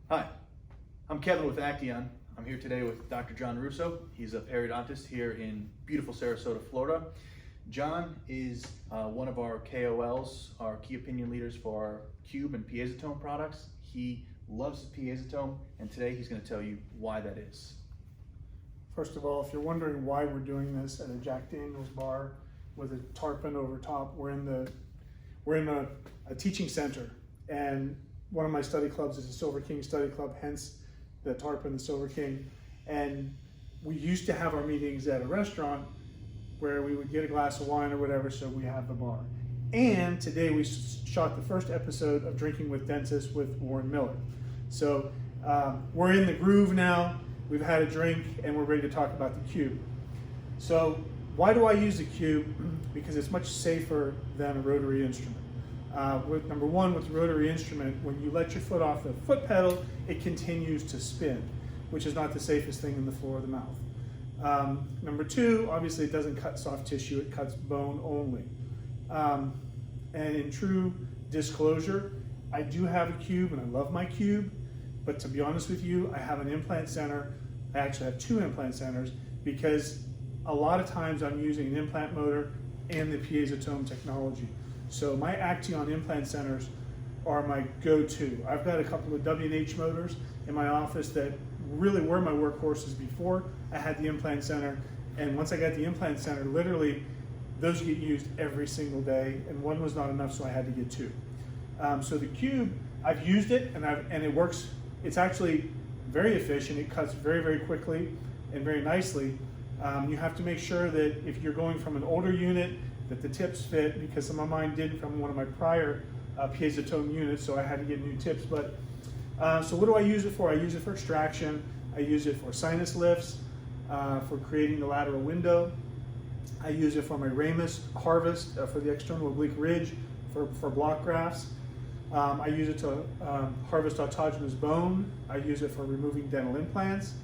Hi, I'm Kevin with Acteon. I'm here today with Dr. John Russo. He's a periodontist here in beautiful Sarasota, Florida. John is one of our KOLs, our key opinion leaders for our Cube and Piezotome products. He loves Piezotome, and today he's going to tell you why that is. First of all, if you're wondering why we're doing this at a Jack Daniel's bar with a tarpon over top, we're in a teaching center, and one of my study clubs is a Silver King study club, hence the tarpon, the Silver King. And we used to have our meetings at a restaurant where we would get a glass of wine or whatever, so we have the bar. And today we shot the first episode of Drinking with Dentists with Warren Miller. So we're in the groove now, we've had a drink, and we're ready to talk about the Cube. So why do I use the Cube? Because it's much safer than a rotary instrument. Number one, with the rotary instrument, when you let your foot off the foot pedal, it continues to spin, which is not the safest thing in the floor of the mouth. Number two, obviously it doesn't cut soft tissue, it cuts bone only. And in true disclosure, I do have a Cube and I love my Cube, but to be honest with you, I have an implant center. I actually have two implant centers because a lot of times I'm using an implant motor and the Piezotome technology. So my Acteon implant centers are my go-to. I've got a couple of W&H motors in my office that really were my workhorses before I had the implant center. And once I got the implant center, literally those get used every single day, and one was not enough, so I had to get two. So the Cube, I've used it and it works. It's actually very efficient. It cuts very, very quickly and very nicely. You have to make sure that if you're going from an older unit, that the tips fit, because some of mine did from one of my prior Piezotome units, so I had to get new tips. But so what do I use it for? I use it for extraction. I use it for sinus lifts, for creating the lateral window. I use it for my ramus harvest, for the external oblique ridge, for block grafts. I use it to harvest autogenous bone. I use it for removing dental implants.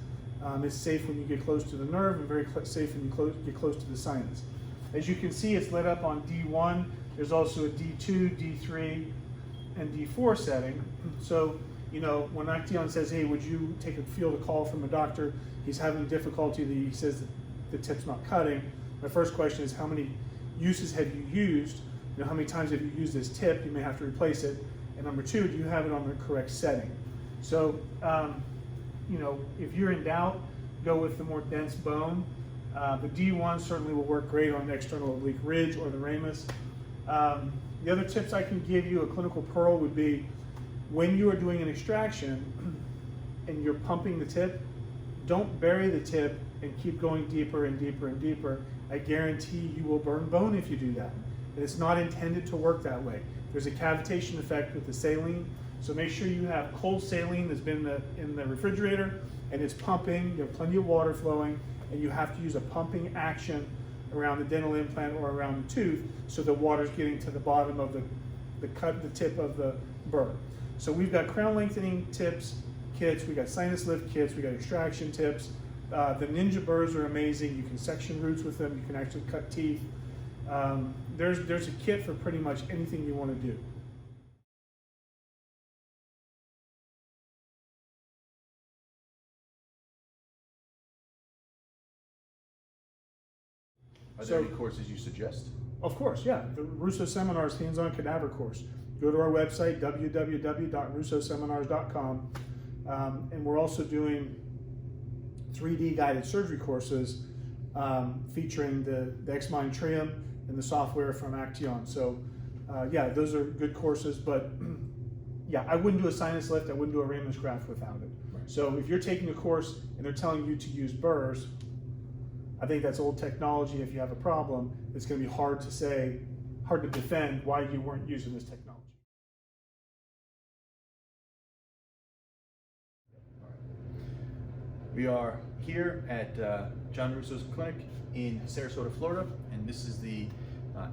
It's safe when you get close to the nerve, and very safe when you get close to the sinus. As you can see, it's lit up on D1. There's also a D2, D3, and D4 setting. So, you know, when Acteon says, hey, would you field a call from a doctor, he's having difficulty, he says that the tip's not cutting. My first question is, how many uses have you used? You know, how many times have you used this tip? You may have to replace it. And number two, do you have it on the correct setting? So, you know, if you're in doubt, go with the more dense bone. The D1 certainly will work great on the external oblique ridge or the ramus. The other tips I can give you, a clinical pearl, would be when you are doing an extraction and you're pumping the tip, don't bury the tip and keep going deeper and deeper and deeper. I guarantee you will burn bone if you do that. And it's not intended to work that way. There's a cavitation effect with the saline, so make sure you have cold saline that's been in the refrigerator and it's pumping, you have plenty of water flowing, and you have to use a pumping action around the dental implant or around the tooth so the water's getting to the bottom of the tip of the burr. So we've got crown lengthening tips, kits, we got sinus lift kits, we got extraction tips. The Ninja burrs are amazing. You can section roots with them, you can actually cut teeth. There's a kit for pretty much anything you want to do. Are there any courses you suggest? Of course, yeah. The Russo Seminars Hands-On Cadaver course. Go to our website, www.russoseminars.com. And we're also doing 3D guided surgery courses featuring the X-Mind Trium and the software from Acteon. So yeah, those are good courses, but yeah, I wouldn't do a sinus lift, I wouldn't do a ramus graft without it. Right. So if you're taking a course and they're telling you to use burrs, I think that's old technology. If you have a problem, it's going to be hard to defend why you weren't using this technology. We are here at John Russo's clinic in Sarasota, Florida, and this is the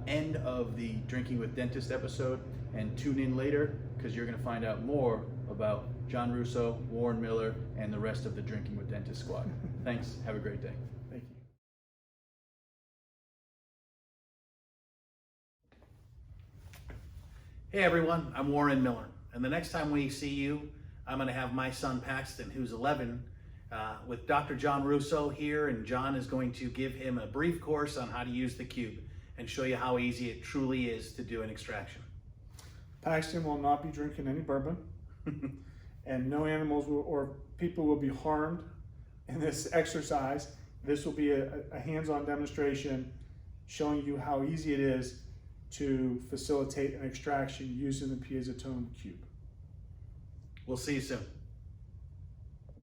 end of the Drinking with Dentist episode. And tune in later, because you're going to find out more about John Russo, Warren Miller, and the rest of the Drinking with Dentist squad. Thanks. Have a great day. Thank you. Hey everyone, I'm Warren Miller, and the next time we see you, I'm going to have my son Paxton, who's 11, with Dr. John Russo here, and John is going to give him a brief course on how to use the cube and show you how easy it truly is to do an extraction. Paxton will not be drinking any bourbon, and no animals or people will be harmed in this exercise. This will be a hands-on demonstration showing you how easy it is to facilitate an extraction using the Piezotome cube. We'll see you soon.